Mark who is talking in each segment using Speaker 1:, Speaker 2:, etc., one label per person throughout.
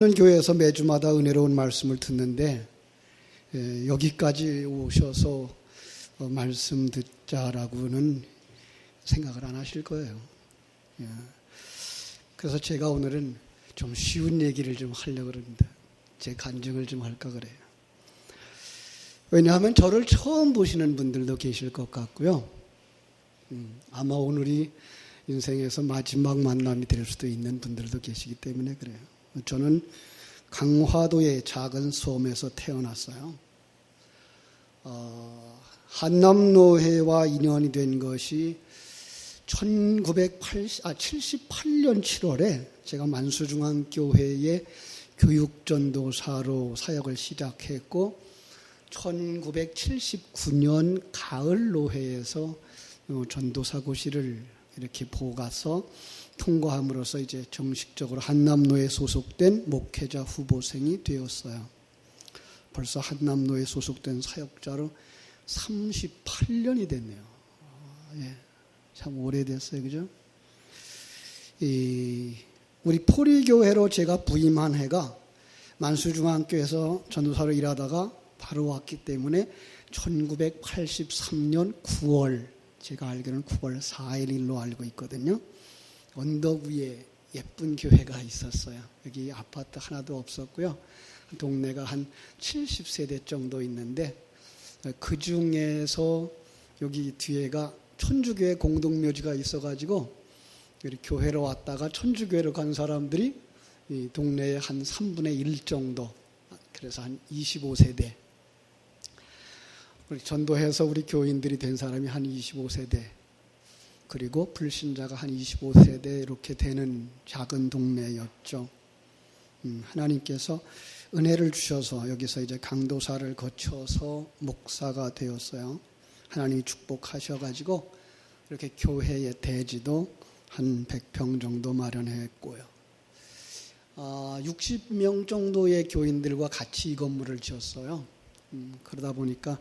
Speaker 1: 저는 교회에서 매주마다 은혜로운 말씀을 듣는데 여기까지 오셔서 말씀 듣자라고는 생각을 안 하실 거예요. 그래서 제가 오늘은 좀 쉬운 얘기를 좀 하려고 그럽니다. 제 간증을 좀 할까 그래요. 왜냐하면 저를 처음 보시는 분들도 계실 것 같고요. 아마 오늘이 인생에서 마지막 만남이 될 수도 있는 분들도 계시기 때문에 그래요. 저는 강화도의 작은 섬에서 태어났어요. 한남노회와 인연이 된 것이 1978년 7월에 제가 만수중앙교회의 교육전도사로 사역을 시작했고 1979년 가을노회에서 전도사고시를 이렇게 보고 가서 통과함으로써 이제 정식적으로 한남노에 소속된 목회자 후보생이 되었어요. 벌써 한남노에 소속된 사역자로 38년이 됐네요. 참 오래됐어요. 그죠? 우리 포리교회로 제가 부임한 해가 만수중앙교회에서 전도사로 일하다가 바로 왔기 때문에 1983년 9월, 제가 알기로는 9월 4일 일로 알고 있거든요. 언덕 위에 예쁜 교회가 있었어요. 여기 아파트 하나도 없었고요. 동네가 한 70세대 정도 있는데 그 중에서 여기 뒤에가 천주교회 공동묘지가 있어가지고 여기 교회로 왔다가 천주교회로 간 사람들이 이 동네에 한 3분의 1 정도, 그래서 한 25세대. 우리 전도해서 우리 교인들이 된 사람이 한 25세대. 그리고 불신자가 한 25세대 이렇게 되는 작은 동네였죠. 하나님께서 은혜를 주셔서 여기서 이제 강도사를 거쳐서 목사가 되었어요. 하나님이 축복하셔가지고 이렇게 교회의 대지도 한 100평 정도 마련했고요. 60명 정도의 교인들과 같이 이 건물을 지었어요. 그러다 보니까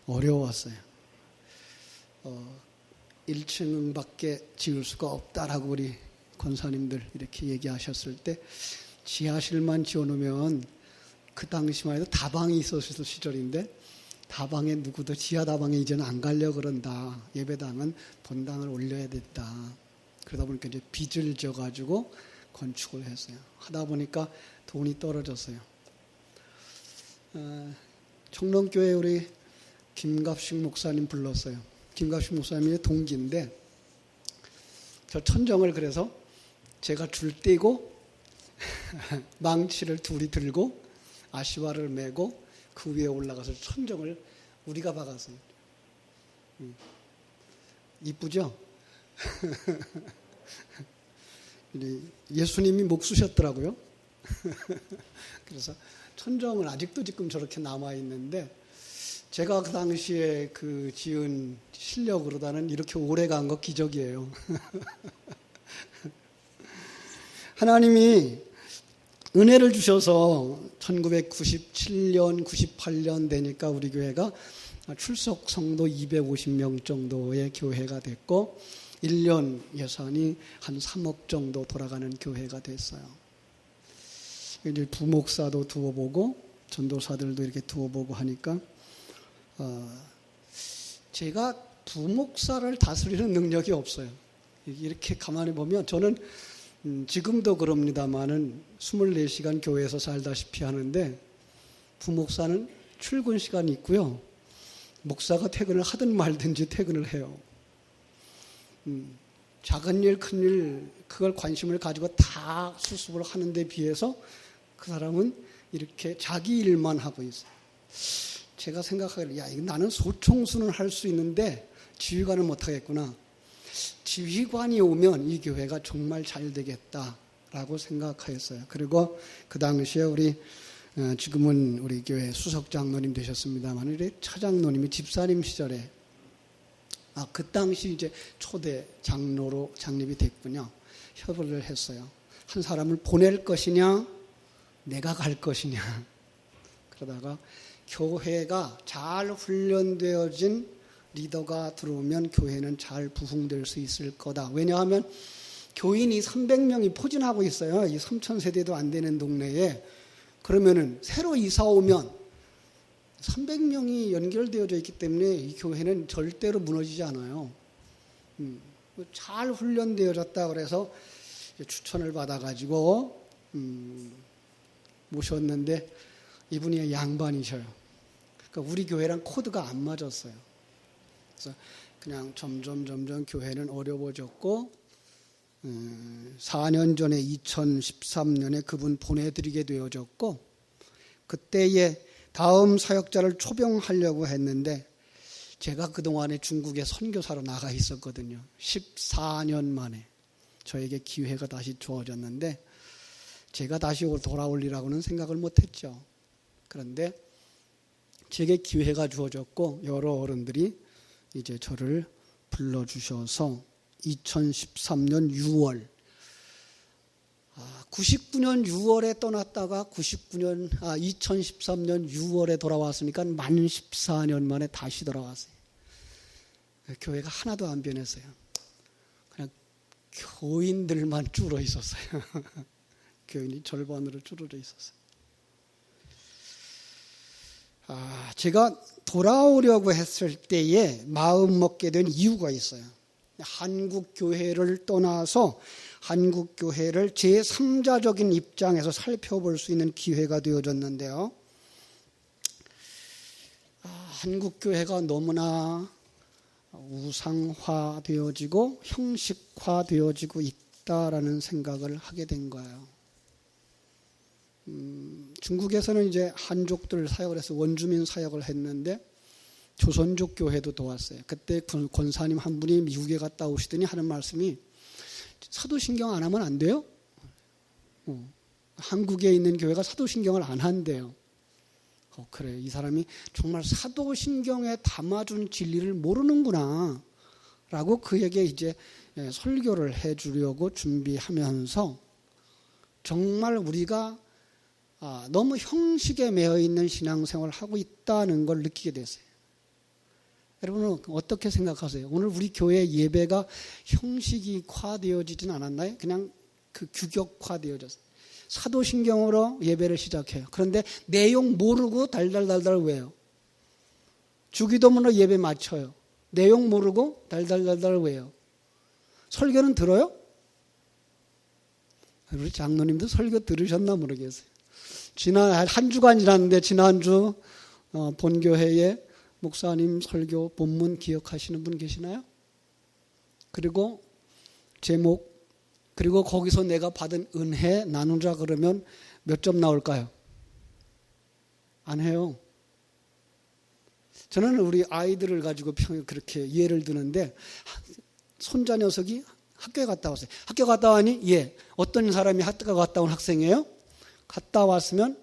Speaker 1: 어려웠어요. 1층밖에 지을 수가 없다라고 우리 권사님들 이렇게 얘기하셨을 때 지하실만 지어놓으면 그 당시만 해도 다방이 있었을 시절인데 다방에 누구도 지하 다방에 이제는 안 가려고 그런다. 예배당은 본당을 올려야 됐다. 그러다 보니까 이제 빚을 져가지고 건축을 했어요. 하다 보니까 돈이 떨어졌어요. 청롱교회 우리 김갑식 목사님 불렀어요. 김갑식 목사님의 동기인데 저 천정을 그래서 제가 줄 떼고 망치를 둘이 들고 아시와를 메고 그 위에 올라가서 천정을 우리가 박았어요. 이쁘죠? 예수님이 목 쓰셨더라고요. 그래서 천정은 아직도 지금 저렇게 남아있는데 제가 그 당시에 그 지은 실력으로다는 이렇게 오래 간 거 기적이에요. 하나님이 은혜를 주셔서 1997년, 98년 되니까 우리 교회가 출석 성도 250명 정도의 교회가 됐고 1년 예산이 한 3억 정도 돌아가는 교회가 됐어요. 이제 부목사도 두어보고 전도사들도 이렇게 두어보고 하니까 제가 부목사를 다스리는 능력이 없어요. 이렇게 가만히 보면 저는 지금도 그럽니다만은 24시간 교회에서 살다시피 하는데 부목사는 출근 시간이 있고요. 목사가 퇴근을 하든 말든지 퇴근을 해요. 작은 일, 큰 일, 그걸 관심을 가지고 다 수습을 하는 데 비해서 그 사람은 이렇게 자기 일만 하고 있어요. 제가 생각하기를 이거 나는 소총수는 할 수 있는데 지휘관은 못하겠구나. 지휘관이 오면 이 교회가 정말 잘 되겠다라고 생각하였어요. 그리고 그 당시에 우리 지금은 우리 교회 수석장로님 되셨습니다만 우리 차장로님이 집사님 시절에 그 당시 이제 초대 장로로 장립이 됐군요. 협의를 했어요. 한 사람을 보낼 것이냐, 내가 갈 것이냐. 그러다가 교회가 잘 훈련되어진 리더가 들어오면 교회는 잘 부흥될 수 있을 거다. 왜냐하면 교인이 300명이 포진하고 있어요. 이 3,000세대도 안 되는 동네에. 그러면은 새로 이사 오면 300명이 연결되어져 있기 때문에 이 교회는 절대로 무너지지 않아요. 잘 훈련되어졌다 그래서 추천을 받아가지고 모셨는데 이분이 양반이셔요. 그러니까 우리 교회랑 코드가 안 맞았어요. 그래서 그냥 점점 교회는 어려워졌고 4년 전에 2013년에 그분 보내드리게 되어졌고 그때에 다음 사역자를 초병하려고 했는데 제가 그동안에 중국에 선교사로 나가 있었거든요. 14년 만에 저에게 기회가 다시 주어졌는데 제가 다시 돌아올리라고는 생각을 못했죠. 그런데 제게 기회가 주어졌고 여러 어른들이 이제 저를 불러주셔서 2013년 6월 99년 6월에 떠났다가 2013년 6월에 돌아왔으니까 만 14년 만에 다시 돌아왔어요. 교회가 하나도 안 변했어요. 그냥 교인들만 줄어 있었어요. 교인이 절반으로 줄어져 있었어요. 제가 돌아오려고 했을 때에 마음 먹게 된 이유가 있어요. 한국 교회를 떠나서 한국 교회를 제3자적인 입장에서 살펴볼 수 있는 기회가 되어졌는데요. 한국 교회가 너무나 우상화되어지고 형식화되어지고 있다라는 생각을 하게 된 거예요. 중국에서는 이제 한족들 사역을 해서 원주민 사역을 했는데 조선족 교회도 도왔어요. 그때 권사님 한 분이 미국에 갔다 오시더니 하는 말씀이 사도신경 안 하면 안 돼요? 한국에 있는 교회가 사도신경을 안 한대요. 그래, 이 사람이 정말 사도신경에 담아준 진리를 모르는구나 라고 그에게 이제 설교를 해주려고 준비하면서 정말 우리가 너무 형식에 매여 있는 신앙생활을 하고 있다는 걸 느끼게 됐어요. 여러분은 어떻게 생각하세요? 오늘 우리 교회 예배가 형식화되어지진 않았나요? 그냥 그 규격화되어졌어요. 사도신경으로 예배를 시작해요. 그런데 내용 모르고 달달달달 외워요. 주기도문으로 예배 마쳐요. 내용 모르고 달달달달 외워요. 설교는 들어요? 우리 장로님도 설교 들으셨나 모르겠어요. 지난 한 주간 지났는데 지난주 본교회에 목사님 설교 본문 기억하시는 분 계시나요? 그리고 제목 그리고 거기서 내가 받은 은혜 나누자 그러면 몇 점 나올까요? 안 해요. 저는 우리 아이들을 가지고 그렇게 예를 드는데 손자 녀석이 학교에 갔다 왔어요. 학교 갔다 와니? 예. 어떤 사람이 학교 갔다 온 학생이에요? 갔다 왔으면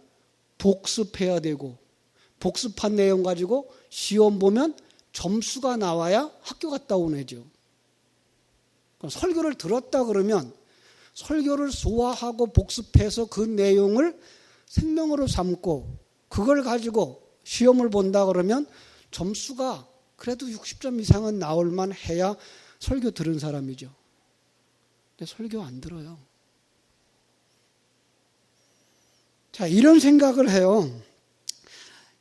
Speaker 1: 복습해야 되고 복습한 내용 가지고 시험 보면 점수가 나와야 학교 갔다 온 애죠. 설교를 들었다 그러면 설교를 소화하고 복습해서 그 내용을 생명으로 삼고 그걸 가지고 시험을 본다 그러면 점수가 그래도 60점 이상은 나올 만 해야 설교 들은 사람이죠. 근데 설교 안 들어요. 자, 이런 생각을 해요.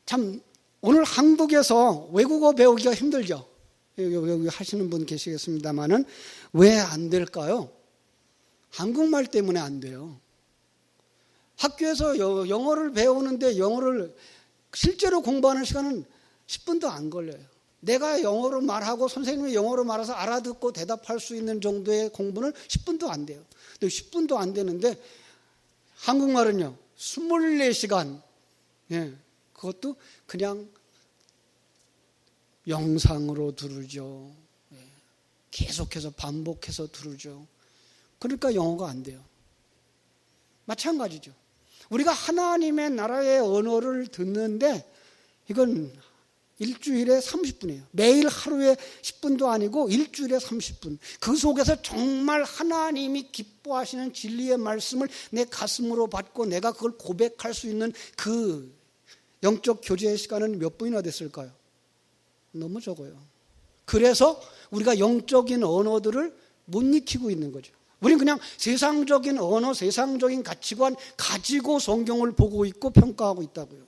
Speaker 1: 참 오늘 한국에서 외국어 배우기가 힘들죠. 여기 하시는 분 계시겠습니다만은 왜 안 될까요? 한국말 때문에 안 돼요. 학교에서 영어를 배우는데 영어를 실제로 공부하는 시간은 10분도 안 걸려요. 내가 영어로 말하고 선생님이 영어로 말해서 알아듣고 대답할 수 있는 정도의 공부는 10분도 안 돼요. 근데 10분도 안 되는데 한국말은요. 24시간 그것도 그냥 영상으로 들으죠. 계속해서 반복해서 들으죠. 그러니까 영어가 안 돼요. 마찬가지죠. 우리가 하나님의 나라의 언어를 듣는데 이건 일주일에 30분이에요. 매일 하루에 10분도 아니고 일주일에 30분. 그 속에서 정말 하나님이 기뻐하시는 진리의 말씀을 내 가슴으로 받고 내가 그걸 고백할 수 있는 그 영적 교제의 시간은 몇 분이나 됐을까요? 너무 적어요. 그래서 우리가 영적인 언어들을 못 익히고 있는 거죠. 우린 그냥 세상적인 언어, 세상적인 가치관 가지고 성경을 보고 있고 평가하고 있다고요.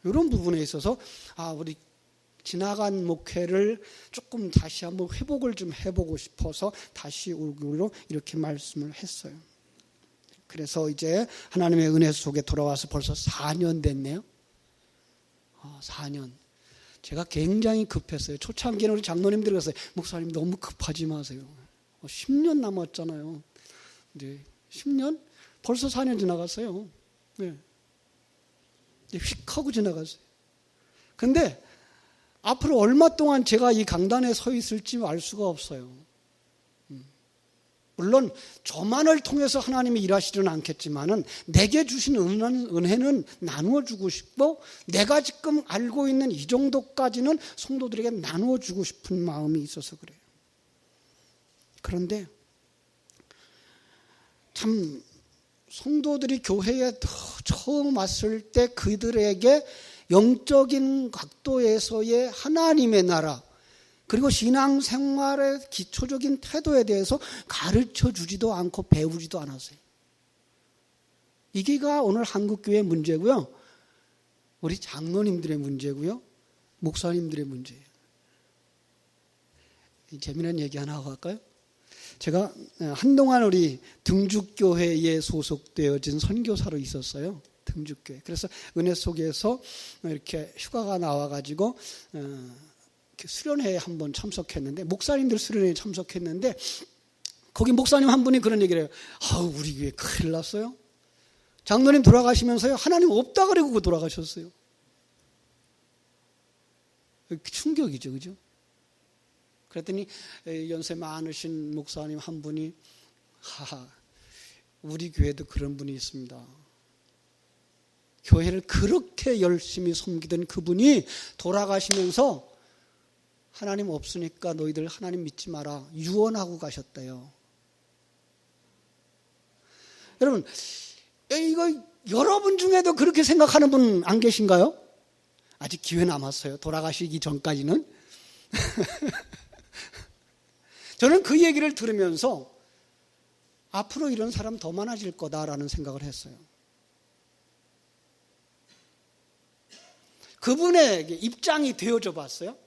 Speaker 1: 이런 부분에 있어서 우리 지나간 목회를 조금 다시 한번 회복을 좀 해보고 싶어서 다시 얼굴로 이렇게 말씀을 했어요. 그래서 이제 하나님의 은혜 속에 돌아와서 벌써 4년 됐네요. 4년. 제가 굉장히 급했어요. 초창기는 우리 장로님들이 그랬어요. 목사님 너무 급하지 마세요. 10년 남았잖아요. 네, 10년? 벌써 4년 지나갔어요. 네. 휙 하고 지나갔어요. 근데 앞으로 얼마 동안 제가 이 강단에 서 있을지 알 수가 없어요. 물론 저만을 통해서 하나님이 일하시지는 않겠지만은 내게 주신 은혜는 나누어 주고 싶고 내가 지금 알고 있는 이 정도까지는 성도들에게 나누어 주고 싶은 마음이 있어서 그래요. 그런데 참 성도들이 교회에 처음 왔을 때 그들에게 영적인 각도에서의 하나님의 나라 그리고 신앙생활의 기초적인 태도에 대해서 가르쳐 주지도 않고 배우지도 않았어요. 이게가 오늘 한국교회의 문제고요. 우리 장로님들의 문제고요. 목사님들의 문제예요. 재미난 얘기 하나 하고 갈까요? 제가 한동안 우리 등죽교회에 소속되어진 선교사로 있었어요. 등죽교회. 그래서 은혜 속에서 이렇게 휴가가 나와가지고 수련회에 한번 참석했는데 목사님들 수련회에 참석했는데 거기 목사님 한 분이 그런 얘기를 해요. 우리 교회 큰일 났어요. 장로님 돌아가시면서요. 하나님 없다 그러고 돌아가셨어요. 충격이죠. 그죠? 그랬더니 연세 많으신 목사님 한 분이 우리 교회도 그런 분이 있습니다. 교회를 그렇게 열심히 섬기던 그분이 돌아가시면서 하나님 없으니까 너희들 하나님 믿지 마라. 유언하고 가셨대요. 여러분, 이거 여러분 중에도 그렇게 생각하는 분 안 계신가요? 아직 기회 남았어요. 돌아가시기 전까지는. 저는 그 얘기를 들으면서 앞으로 이런 사람 더 많아질 거다라는 생각을 했어요. 그분의 입장이 되어져 봤어요.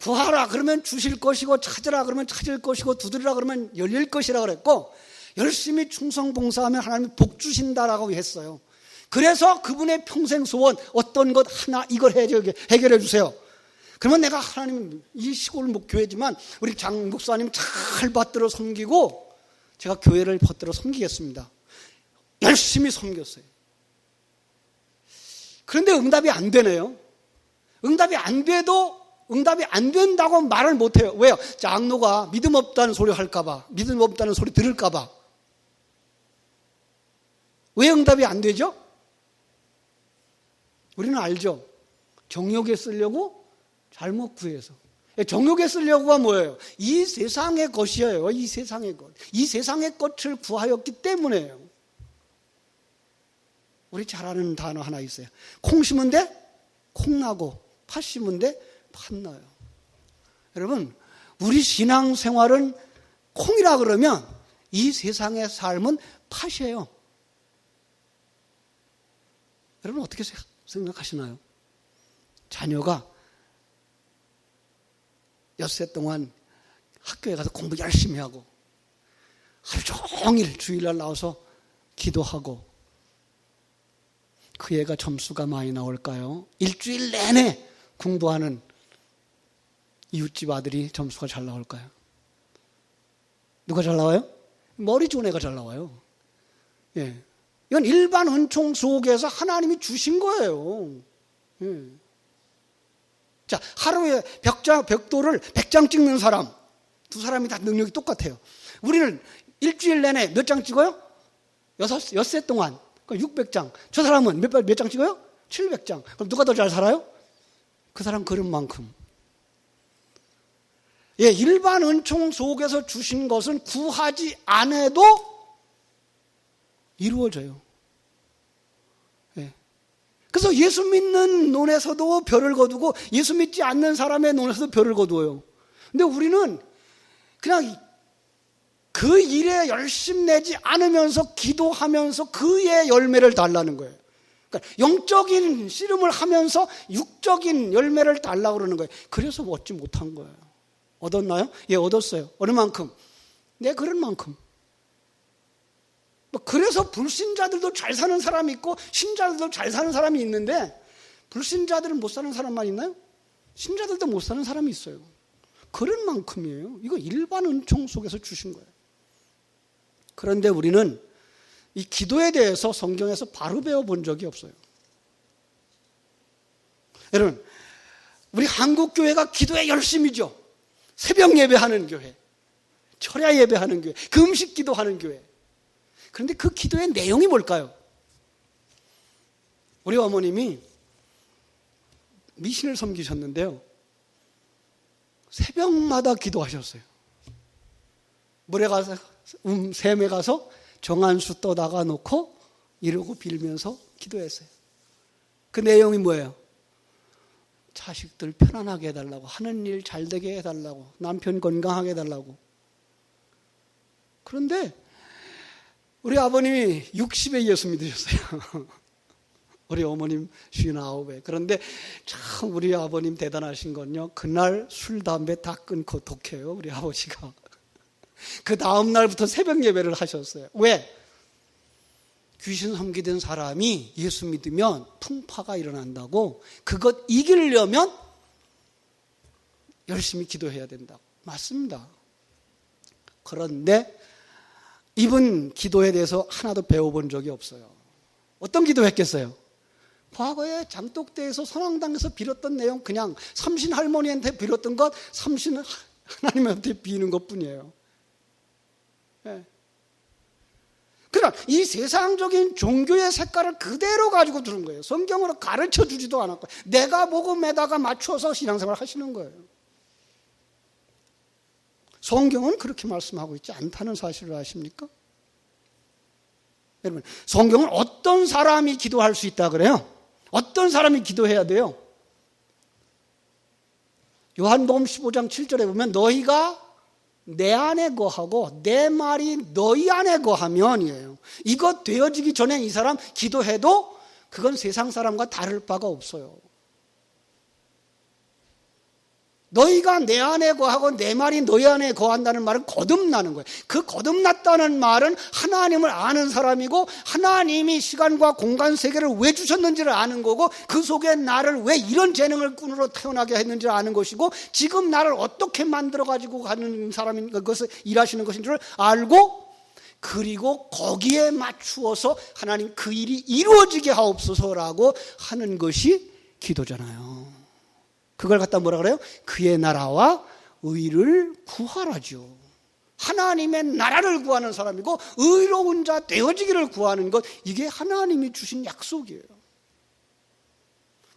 Speaker 1: 구하라 그러면 주실 것이고 찾으라 그러면 찾을 것이고 두드리라 그러면 열릴 것이라 그랬고 열심히 충성봉사하면 하나님이 복 주신다라고 했어요. 그래서 그분의 평생 소원 어떤 것 하나 이걸 해결해 주세요. 그러면 내가 하나님 이 시골 교회지만 우리 장 목사님 잘 받들어 섬기고 제가 교회를 받들어 섬기겠습니다. 열심히 섬겼어요. 그런데 응답이 안 되네요. 응답이 안 돼도 응답이 안 된다고 말을 못해요. 왜요? 장로가 믿음 없다는 소리 할까봐, 믿음 없다는 소리 들을까봐. 왜 응답이 안 되죠? 우리는 알죠. 정욕에 쓰려고 잘못 구해서. 정욕에 쓰려고가 뭐예요? 이 세상의 것이에요. 이 세상의 것. 이 세상의 것을 구하였기 때문에요. 우리 잘 아는 단어 하나 있어요. 콩 심은 데 콩 나고 팥 심은 데 팥 나요. 여러분, 우리 신앙생활은 콩이라 그러면 이 세상의 삶은 팥이에요. 여러분 어떻게 생각하시나요? 자녀가 엿새 동안 학교에 가서 공부 열심히 하고 하루 종일 주일날 나와서 기도하고 그 애가 점수가 많이 나올까요? 일주일 내내 공부하는 이웃집 아들이 점수가 잘 나올까요? 누가 잘 나와요? 머리 좋은 애가 잘 나와요. 예. 이건 일반 은총 속에서 하나님이 주신 거예요. 예. 자, 하루에 벽돌을 100장 찍는 사람, 두 사람이 다 능력이 똑같아요. 우리는 일주일 내내 몇 장 찍어요? 엿새 동안. 그럼 600장. 저 사람은 몇 장 찍어요? 700장. 그럼 누가 더 잘 살아요? 그 사람 그런 만큼. 예, 일반 은총 속에서 주신 것은 구하지 않아도 이루어져요. 예. 그래서 예수 믿는 눈에서도 별을 거두고 예수 믿지 않는 사람의 눈에서도 별을 거두어요. 근데 우리는 그냥 그 일에 열심 내지 않으면서 기도하면서 그의 열매를 달라는 거예요. 그러니까 영적인 씨름을 하면서 육적인 열매를 달라고 그러는 거예요. 그래서 얻지 못한 거예요. 얻었나요? 예, 얻었어요. 어느 만큼? 네, 그런 만큼. 그래서 불신자들도 잘 사는 사람이 있고 신자들도 잘 사는 사람이 있는데, 불신자들은 못 사는 사람만 있나요? 신자들도 못 사는 사람이 있어요. 그런 만큼이에요. 이거 일반 은총 속에서 주신 거예요. 그런데 우리는 이 기도에 대해서 성경에서 바로 배워본 적이 없어요. 여러분, 우리 한국교회가 기도에 열심이죠. 새벽 예배하는 교회, 철야 예배하는 교회, 금식 기도하는 교회. 그런데 그 기도의 내용이 뭘까요? 우리 어머님이 미신을 섬기셨는데요, 새벽마다 기도하셨어요. 물에 가서 샘에 가서 정한수 떠다가 놓고 이러고 빌면서 기도했어요. 그 내용이 뭐예요? 자식들 편안하게 해달라고, 하는 일 잘 되게 해달라고, 남편 건강하게 해달라고. 그런데 우리 아버님이 60에 예수 믿으셨어요. 우리 어머님 59에. 그런데 참 우리 아버님 대단하신 건요, 그날 술 담배 다 끊고 독해요, 우리 아버지가. 그 다음 날부터 새벽 예배를 하셨어요. 왜? 귀신 섬기던 사람이 예수 믿으면 풍파가 일어난다고, 그것 이기려면 열심히 기도해야 된다고. 맞습니다. 그런데 이분 기도에 대해서 하나도 배워본 적이 없어요. 어떤 기도했겠어요? 과거에 장독대에서 선왕당에서 빌었던 내용, 그냥 삼신 할머니한테 빌었던 것, 삼신 하나님한테 비는 것뿐이에요. 네. 그러나 이 세상적인 종교의 색깔을 그대로 가지고 들은 거예요. 성경으로 가르쳐 주지도 않았고, 내가 복음에다가 맞춰서 신앙생활을 하시는 거예요. 성경은 그렇게 말씀하고 있지 않다는 사실을 아십니까? 여러분, 성경은 어떤 사람이 기도할 수 있다 그래요? 어떤 사람이 기도해야 돼요? 요한복음 15장 7절에 보면 너희가 내 안에 거하고 내 말이 너희 안에 거하면이에요. 이것 되어지기 전에 이 사람 기도해도 그건 세상 사람과 다를 바가 없어요. 너희가 내 안에 거하고 내 말이 너희 안에 거한다는 말은 거듭나는 거예요. 그 거듭났다는 말은 하나님을 아는 사람이고, 하나님이 시간과 공간 세계를 왜 주셨는지를 아는 거고, 그 속에 나를 왜 이런 재능을 꾼으로 태어나게 했는지를 아는 것이고, 지금 나를 어떻게 만들어 가지고 가는 사람인 것을 일하시는 것인지를 알고, 그리고 거기에 맞추어서 하나님 그 일이 이루어지게 하옵소서라고 하는 것이 기도잖아요. 그걸 갖다 뭐라 그래요? 그의 나라와 의를 구하라죠. 하나님의 나라를 구하는 사람이고 의로운 자 되어지기를 구하는 것, 이게 하나님이 주신 약속이에요.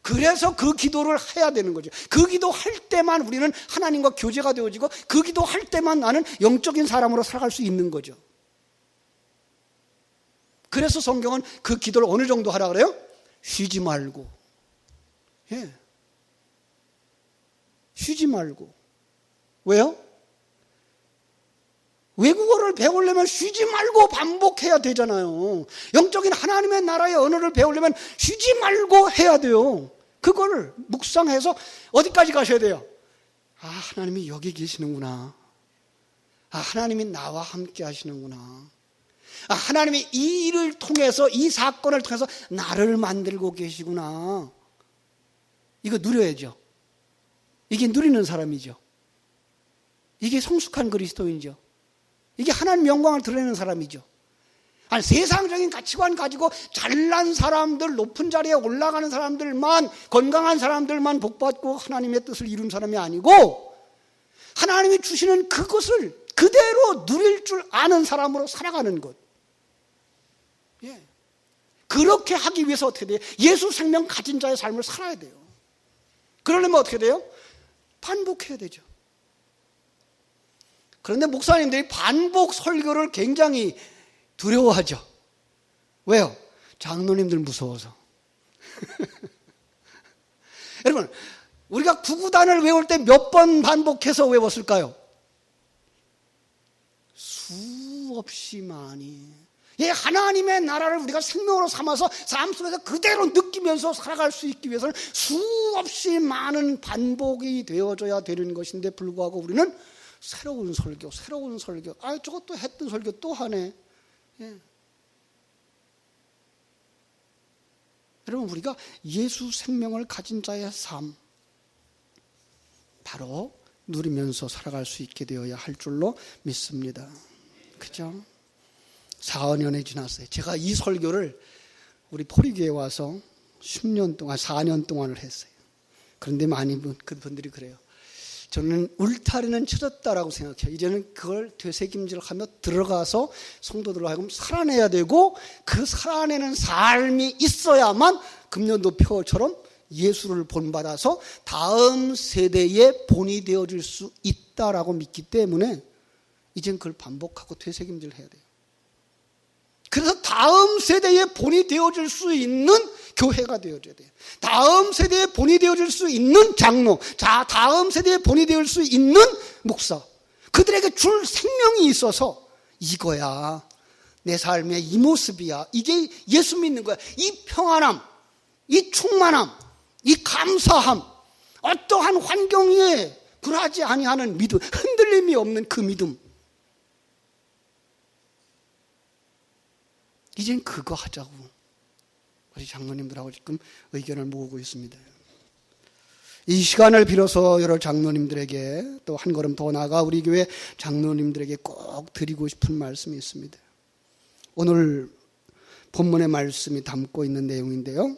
Speaker 1: 그래서 그 기도를 해야 되는 거죠. 그 기도할 때만 우리는 하나님과 교제가 되어지고, 그 기도할 때만 나는 영적인 사람으로 살아갈 수 있는 거죠. 그래서 성경은 그 기도를 어느 정도 하라 그래요? 쉬지 말고. 예. 쉬지 말고. 왜요? 외국어를 배우려면 쉬지 말고 반복해야 되잖아요. 영적인 하나님의 나라의 언어를 배우려면 쉬지 말고 해야 돼요. 그거를 묵상해서 어디까지 가셔야 돼요? 아, 하나님이 여기 계시는구나. 아, 하나님이 나와 함께 하시는구나. 아, 하나님이 이 일을 통해서, 이 사건을 통해서 나를 만들고 계시구나. 이거 누려야죠. 이게 누리는 사람이죠. 이게 성숙한 그리스도인이죠. 이게 하나님 영광을 드러내는 사람이죠. 아니, 세상적인 가치관 가지고 잘난 사람들, 높은 자리에 올라가는 사람들만, 건강한 사람들만 복받고 하나님의 뜻을 이룬 사람이 아니고, 하나님이 주시는 그것을 그대로 누릴 줄 아는 사람으로 살아가는 것. 예. 그렇게 하기 위해서 어떻게 돼요? 예수 생명 가진 자의 삶을 살아야 돼요. 그러려면 어떻게 돼요? 반복해야 되죠. 그런데 목사님들이 반복 설교를 굉장히 두려워하죠. 왜요? 장로님들 무서워서. 여러분, 우리가 구구단을 외울 때 몇 번 반복해서 외웠을까요? 수없이 많이 하나님의 나라를 우리가 생명으로 삼아서 삶 속에서 그대로 느끼면서 살아갈 수 있기 위해서는 수없이 많은 반복이 되어져야 되는 것인데 불구하고 우리는 새로운 설교, 저것도 했던 설교 또 하네. 여러분, 우리가 예수 생명을 가진 자의 삶 바로 누리면서 살아갈 수 있게 되어야 할 줄로 믿습니다. 그죠? 4년이 지났어요. 제가 이 설교를 우리 포리교에 와서 10년 동안, 4년 동안을 했어요. 그런데 많이 그분들이 그래요. 저는 울타리는 쳐졌다라고 생각해요. 이제는 그걸 되새김질하며 들어가서 성도들로 하여금 살아내야 되고 그 살아내는 삶이 있어야만 금년도표처럼 예수를 본받아서 다음 세대의 본이 되어질 수 있다라고 믿기 때문에 이젠 그걸 반복하고 되새김질 해야 돼요. 그래서 다음 세대의 본이 되어질 수 있는 교회가 되어져야 돼요. 다음 세대의 본이 되어질 수 있는 장로, 다음 세대의 본이 되어질 수 있는 목사, 그들에게 줄 생명이 있어서 이거야, 내 삶의 이 모습이야, 이게 예수 믿는 거야. 이 평안함, 이 충만함, 이 감사함, 어떠한 환경에 굴하지 아니하는 믿음, 흔들림이 없는 그 믿음, 이젠 그거 하자고 우리 장로님들하고 지금 의견을 모으고 있습니다. 이 시간을 빌어서 여러 장로님들에게 또 한 걸음 더 나아가 우리 교회 장로님들에게 꼭 드리고 싶은 말씀이 있습니다. 오늘 본문의 말씀이 담고 있는 내용인데요.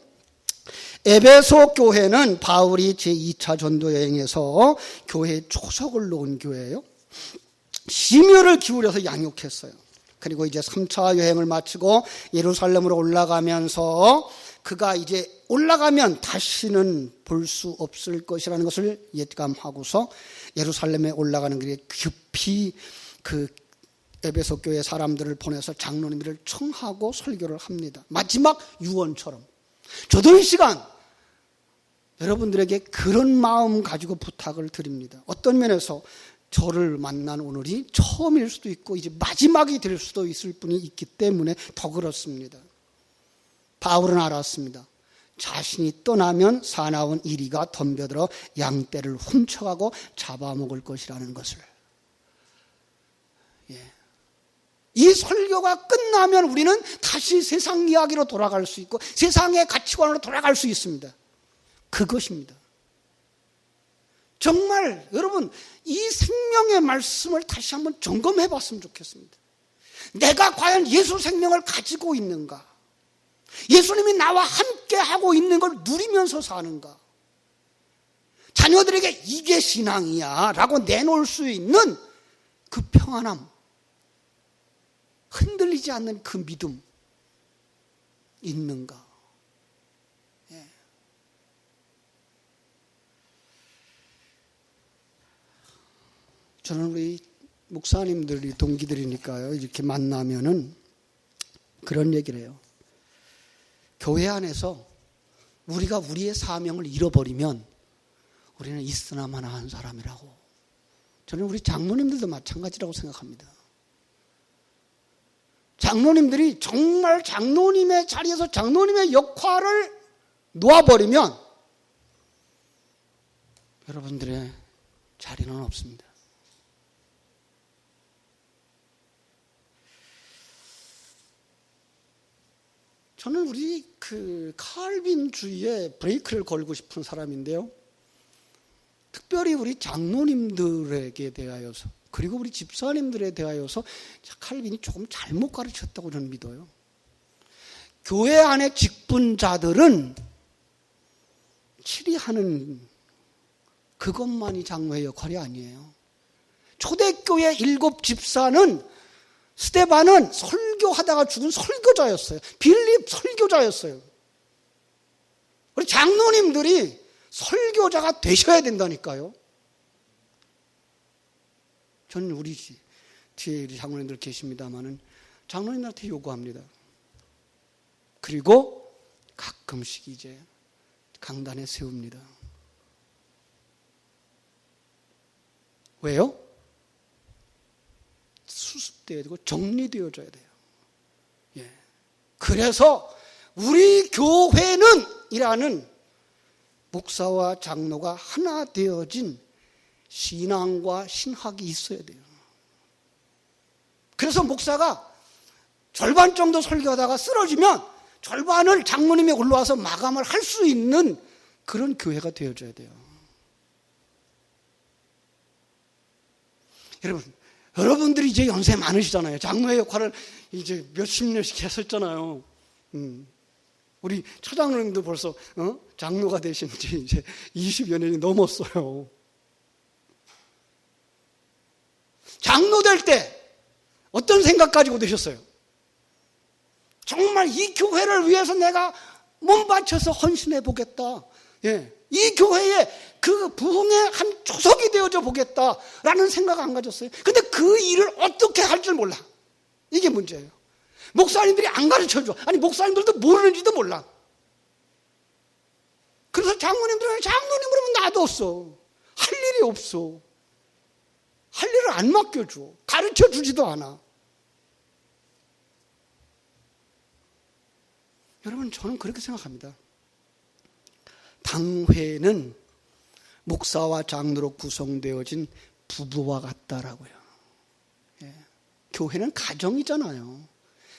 Speaker 1: 에베소 교회는 바울이 제2차 전도 여행에서 교회에 초석을 놓은 교회예요. 심혈을 기울여서 양육했어요. 그리고 이제 3차 여행을 마치고 예루살렘으로 올라가면서 그가 이제 올라가면 다시는 볼 수 없을 것이라는 것을 예감하고서 예루살렘에 올라가는 길에 급히 그 에베소 교회 사람들을 보내서 장로님들을 청하고 설교를 합니다. 마지막 유언처럼. 저도 이 시간 여러분들에게 그런 마음 가지고 부탁을 드립니다. 어떤 면에서 저를 만난 오늘이 처음일 수도 있고 이제 마지막이 될 수도 있을 분이 있기 때문에 더 그렇습니다. 바울은 알았습니다. 자신이 떠나면 사나운 이리가 덤벼들어 양떼를 훔쳐가고 잡아먹을 것이라는 것을. 이 설교가 끝나면 우리는 다시 세상 이야기로 돌아갈 수 있고 세상의 가치관으로 돌아갈 수 있습니다. 그것입니다. 정말 여러분 이 생명의 말씀을 다시 한번 점검해 봤으면 좋겠습니다. 내가 과연 예수 생명을 가지고 있는가? 예수님이 나와 함께 하고 있는 걸 누리면서 사는가? 자녀들에게 이게 신앙이야 라고 내놓을 수 있는 그 평안함, 흔들리지 않는 그 믿음 있는가? 저는 우리 목사님들이 동기들이니까요. 이렇게 만나면은 그런 얘기를 해요. 교회 안에서 우리가 우리의 사명을 잃어버리면 우리는 있으나마나 한 사람이라고. 저는 우리 장로님들도 마찬가지라고 생각합니다. 장로님들이 정말 장로님의 자리에서 장로님의 역할을 놓아버리면 여러분들의 자리는 없습니다. 저는 우리 칼빈주의에 브레이크를 걸고 싶은 사람인데요. 특별히 우리 장로님들에게 대하여서 그리고 우리 집사님들에 대하여서 칼빈이 조금 잘못 가르쳤다고 저는 믿어요. 교회 안의 직분자들은 치리하는 그것만이 장로의 역할이 아니에요. 초대교회 7 집사는 스데반은 설교하다가 죽은 설교자였어요. 빌립 설교자였어요. 우리 장로님들이 설교자가 되셔야 된다니까요. 저는 우리 뒤에 장로님들 계십니다마는 장로님들한테 요구합니다. 그리고 가끔씩 이제 강단에 세웁니다. 왜요? 수습 수립되어야 되고 정리되어져야 돼요. 예. 그래서 우리 교회는 이라는 목사와 장로가 하나 되어진 신앙과 신학이 있어야 돼요. 그래서 목사가 절반 정도 설교하다가 쓰러지면 절반을 장로님이 올라와서 마감을 할 수 있는 그런 교회가 되어줘야 돼요. 여러분들이 이제 연세 많으시잖아요. 장로의 역할을 이제 몇십 년씩 했었잖아요. 우리 차장님도 벌써 장로가 되신 지 이제 20여 년이 넘었어요. 장로 될 때 어떤 생각 가지고 되셨어요? 정말 이 교회를 위해서 내가 몸 바쳐서 헌신해 보겠다. 예. 이 교회에 그 부흥의 한 초석이 되어져 보겠다라는 생각 안 가졌어요. 근데 그 일을 어떻게 할 줄 몰라. 이게 문제예요. 목사님들이 안 가르쳐줘. 아니 목사님들도 모르는지도 몰라. 그래서 장로님들은 장로님으로는 놔뒀어. 할 일이 없어. 할 일을 안 맡겨줘. 가르쳐주지도 않아. 여러분 저는 그렇게 생각합니다. 당회는 목사와 장로로 구성되어진 부부와 같다라고요. 예. 교회는 가정이잖아요.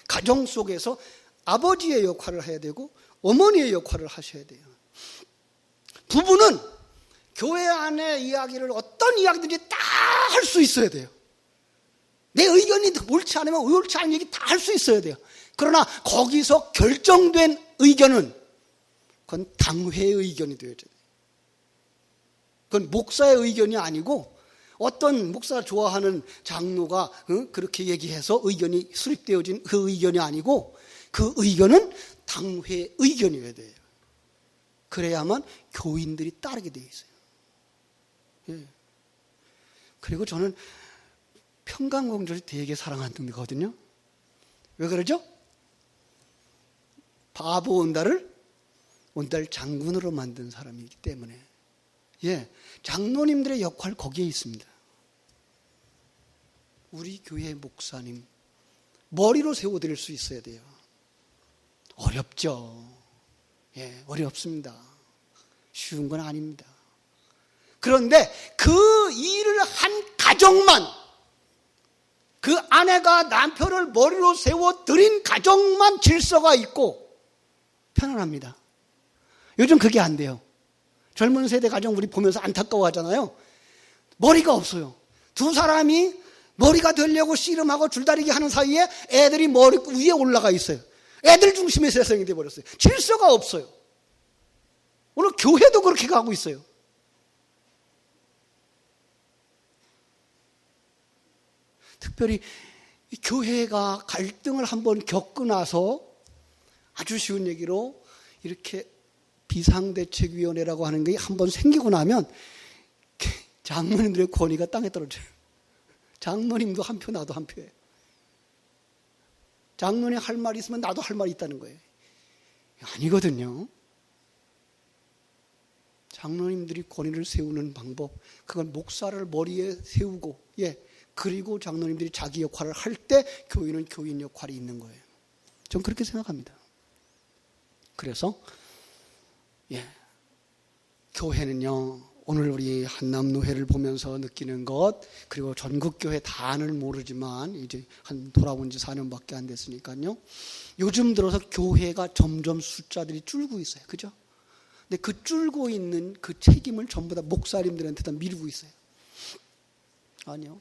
Speaker 1: 가정 속에서 아버지의 역할을 해야 되고 어머니의 역할을 하셔야 돼요. 부부는 교회 안의 이야기를 어떤 이야기든지 다 할 수 있어야 돼요. 내 의견이 옳지 않으면 옳지 않은 얘기 다 할 수 있어야 돼요. 그러나 거기서 결정된 의견은 그건 당회의 의견이 되어야 돼요. 그건 목사의 의견이 아니고 어떤 목사가 좋아하는 장로가 그렇게 얘기해서 의견이 수립되어진 그 의견이 아니고 그 의견은 당회의 의견이어야 돼요. 그래야만 교인들이 따르게 되어 있어요. 예. 그리고 저는 평강공주를 되게 사랑하는 거거든요. 왜 그러죠? 바보 온달을 온달 장군으로 만든 사람이기 때문에. 예, 장로님들의 역할 거기에 있습니다. 우리 교회 목사님 머리로 세워드릴 수 있어야 돼요. 어렵죠. 예, 어렵습니다. 쉬운 건 아닙니다. 그런데 그 일을 한 가정만, 그 아내가 남편을 머리로 세워드린 가정만 질서가 있고 편안합니다. 요즘 그게 안 돼요. 젊은 세대 가정 우리 보면서 안타까워하잖아요. 머리가 없어요. 두 사람이 머리가 되려고 씨름하고 줄다리기 하는 사이에 애들이 머리 위에 올라가 있어요. 애들 중심의 세상이 돼버렸어요. 질서가 없어요. 오늘 교회도 그렇게 가고 있어요. 특별히 교회가 갈등을 한번 겪고 나서 아주 쉬운 얘기로 이렇게 비상대책위원회라고 하는 게 한번 생기고 나면 장로님들의 권위가 땅에 떨어져요. 장로님도 한 표, 나도 한 표예요. 장로님 할 말이 있으면 나도 할 말이 있다는 거예요. 아니거든요. 장로님들이 권위를 세우는 방법, 그건 목사를 머리에 세우고, 그리고 장로님들이 자기 역할을 할 때 교인은 교인 역할이 있는 거예요. 전 그렇게 생각합니다. 그래서 교회는요, 오늘 우리 한남노회를 보면서 느끼는 것, 그리고 전국교회 다는 모르지만 이제 돌아온 지 4년밖에 안 됐으니까요. 요즘 들어서 교회가 점점 숫자들이 줄고 있어요. 그죠? 근데 그 줄고 있는 그 책임을 전부 다 목사님들한테다 미루고 있어요. 아니요.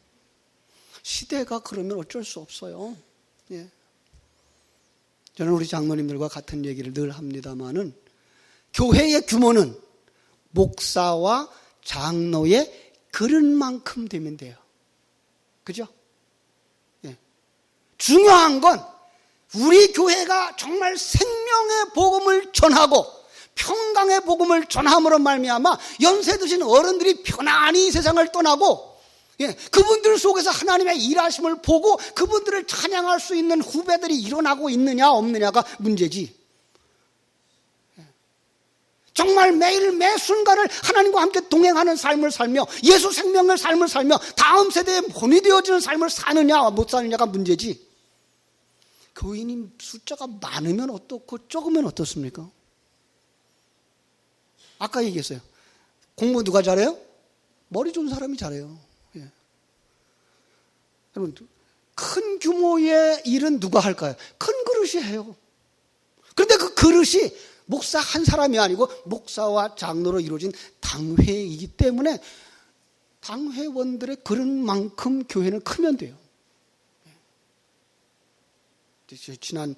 Speaker 1: 시대가 그러면 어쩔 수 없어요. 저는 우리 장로님들과 같은 얘기를 늘 합니다마는 교회의 규모는 목사와 장로의 그릇만큼 되면 돼요. 그죠? 중요한 건 우리 교회가 정말 생명의 복음을 전하고 평강의 복음을 전함으로 말미암아 연세 드신 어른들이 편안히 세상을 떠나고 그분들 속에서 하나님의 일하심을 보고 그분들을 찬양할 수 있는 후배들이 일어나고 있느냐 없느냐가 문제지. 정말 매일 매 순간을 하나님과 함께 동행하는 삶을 살며 예수 생명의 삶을 살며 다음 세대에 본이 되어지는 삶을 사느냐 못 사느냐가 문제지, 교인이 숫자가 많으면 어떻고 적으면 어떻습니까? 아까 얘기했어요. 공부 누가 잘해요? 머리 좋은 사람이 잘해요. 예. 여러분, 큰 규모의 일은 누가 할까요? 큰 그릇이 해요. 그런데 그 그릇이 목사 한 사람이 아니고 목사와 장로로 이루어진 당회이기 때문에 당회원들의 그릇만큼 교회는 크면 돼요. 지난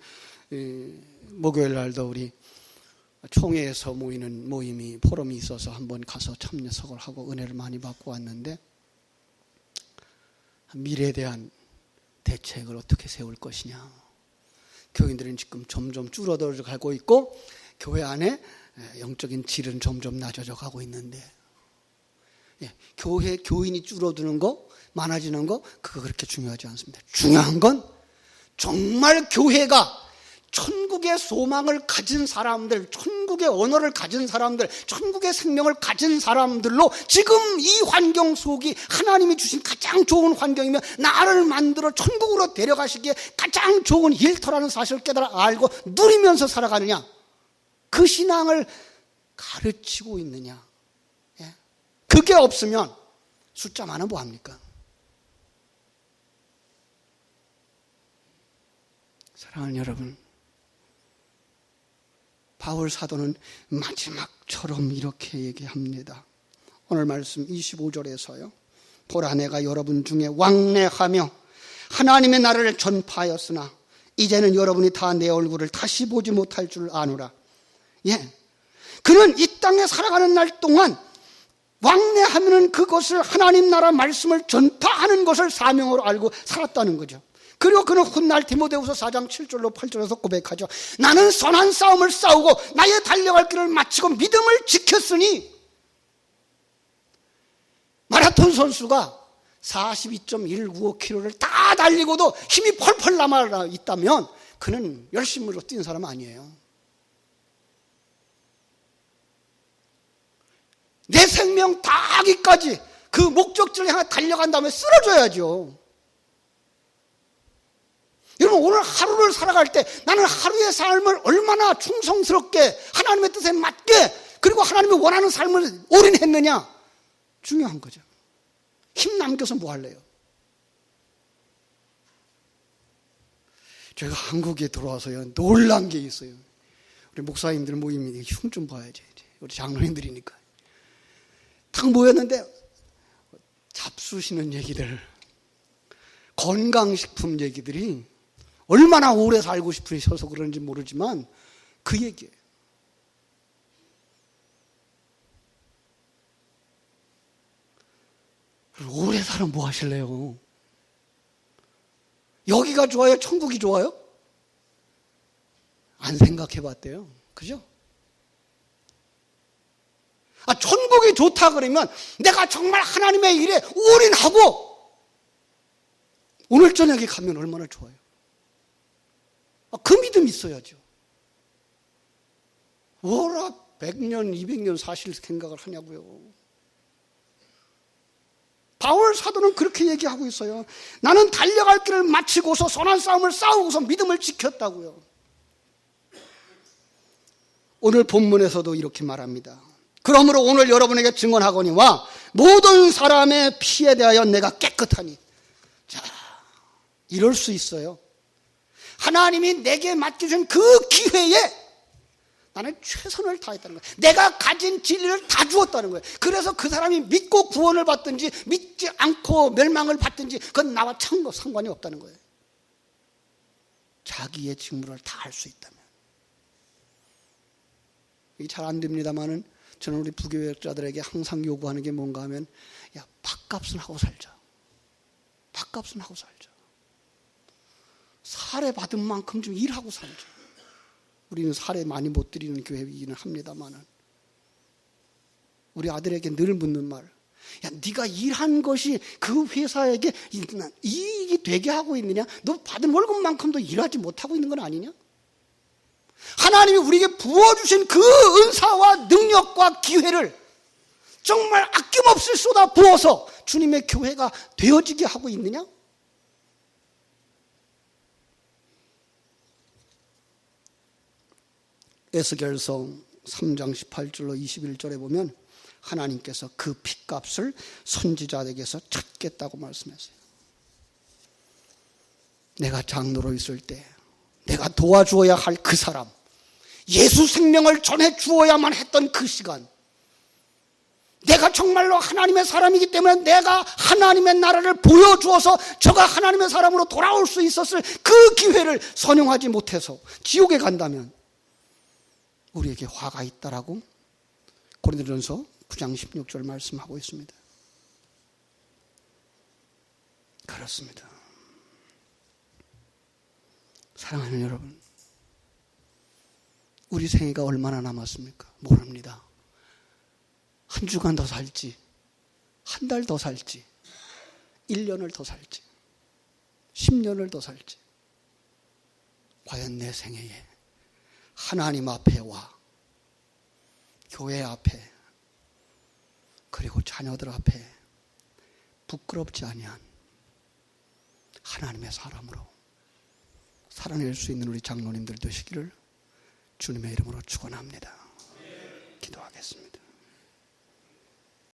Speaker 1: 목요일 날도 우리 총회에서 모이는 모임이 포럼이 있어서 한번 가서 참석을 하고 은혜를 많이 받고 왔는데, 미래에 대한 대책을 어떻게 세울 것이냐. 교인들은 지금 점점 줄어들어 가고 있고 교회 안에 영적인 질은 점점 낮아져 가고 있는데, 교회 교인이 줄어드는 거, 많아지는 거, 그거 그렇게 중요하지 않습니다. 중요한 건 정말 교회가 천국의 소망을 가진 사람들, 천국의 언어를 가진 사람들, 천국의 생명을 가진 사람들로 지금 이 환경 속이 하나님이 주신 가장 좋은 환경이며 나를 만들어 천국으로 데려가시기에 가장 좋은 일터라는 사실을 깨달아 알고 누리면서 살아가느냐, 그 신앙을 가르치고 있느냐. 그게 없으면 숫자 많아 뭐합니까? 사랑하는 여러분, 바울 사도는 마지막처럼 이렇게 얘기합니다. 오늘 말씀 25절에서요. 보라, 내가 여러분 중에 왕래하며 하나님의 나라를 전파하였으나 이제는 여러분이 다 내 얼굴을 다시 보지 못할 줄 아노라. 그는 이 땅에 살아가는 날 동안 왕래하면 그것을 하나님 나라 말씀을 전파하는 것을 사명으로 알고 살았다는 거죠. 그리고 그는 훗날 디모데후서 4장 7절로 8절에서 고백하죠. 나는 선한 싸움을 싸우고 나의 달려갈 길을 마치고 믿음을 지켰으니, 마라톤 선수가 42.195km를 다 달리고도 힘이 펄펄 남아 있다면 그는 열심으로 뛴 사람 아니에요. 내 생명 다하기까지 그 목적지를 향해 달려간 다음에 쓰러져야죠. 여러분, 오늘 하루를 살아갈 때 나는 하루의 삶을 얼마나 충성스럽게 하나님의 뜻에 맞게 그리고 하나님이 원하는 삶을 올인했느냐, 중요한 거죠. 힘 남겨서 뭐 할래요? 제가 한국에 들어와서요 놀란 게 있어요. 우리 목사님들 모임이 흉 좀 봐야지. 우리 장로님들이니까 딱 모였는데 잡수시는 얘기들, 건강식품 얘기들이 얼마나 오래 살고 싶으셔서 그런지 모르지만 그 얘기예요. 오래 살면 뭐 하실래요? 여기가 좋아요? 천국이 좋아요? 안 생각해 봤대요. 그죠? 천국이 좋다 그러면 내가 정말 하나님의 일에 올인하고 오늘 저녁에 가면 얼마나 좋아요. 그 믿음이 있어야죠. 뭐라 100년, 200년 사실 생각을 하냐고요. 바울 사도는 그렇게 얘기하고 있어요. 나는 달려갈 길을 마치고서 선한 싸움을 싸우고서 믿음을 지켰다고요. 오늘 본문에서도 이렇게 말합니다. 그러므로 오늘 여러분에게 증언하거니와 모든 사람의 피에 대하여 내가 깨끗하니. 자, 이럴 수 있어요. 하나님이 내게 맡겨준 그 기회에 나는 최선을 다했다는 거예요. 내가 가진 진리를 다 주었다는 거예요. 그래서 그 사람이 믿고 구원을 받든지 믿지 않고 멸망을 받든지 그건 나와 참고 상관이 없다는 거예요. 자기의 직무를 다 할 수 있다면. 이게 잘 안 됩니다만은 저는 우리 부교역자들에게 항상 요구하는 게 뭔가 하면, 야, 밥값은 하고 살자. 밥값은 하고 살자. 사례 받은 만큼 좀 일하고 살자. 우리는 사례 많이 못 드리는 교회이기는 합니다만은 우리 아들에게 늘 묻는 말, 야, 네가 일한 것이 그 회사에게 이익이 되게 하고 있느냐? 너 받은 월급만큼도 일하지 못하고 있는 건 아니냐? 하나님이 우리에게 부어주신 그 은사와 능력과 기회를 정말 아낌없이 쏟아 부어서 주님의 교회가 되어지게 하고 있느냐? 에스겔서 3장 18절로 21절에 보면 하나님께서 그 핏값을 선지자에게서 찾겠다고 말씀했어요. 내가 장로로 있을 때 내가 도와주어야 할 그 사람, 예수 생명을 전해 주어야만 했던 그 시간, 내가 정말로 하나님의 사람이기 때문에 내가 하나님의 나라를 보여주어서 저가 하나님의 사람으로 돌아올 수 있었을 그 기회를 선용하지 못해서 지옥에 간다면 우리에게 화가 있다라고 고린도전서 9장 16절 말씀하고 있습니다. 그렇습니다. 사랑하는 여러분, 우리 생애가 얼마나 남았습니까? 모릅니다. 한 주간 더 살지, 한 달 더 살지, 1년을 더 살지, 10년을 더 살지, 과연 내 생애에 하나님 앞에와 교회 앞에 그리고 자녀들 앞에 부끄럽지 아니한 하나님의 사람으로 살아낼 수 있는 우리 장로님들 되시기를 주님의 이름으로 축원합니다. 기도하겠습니다.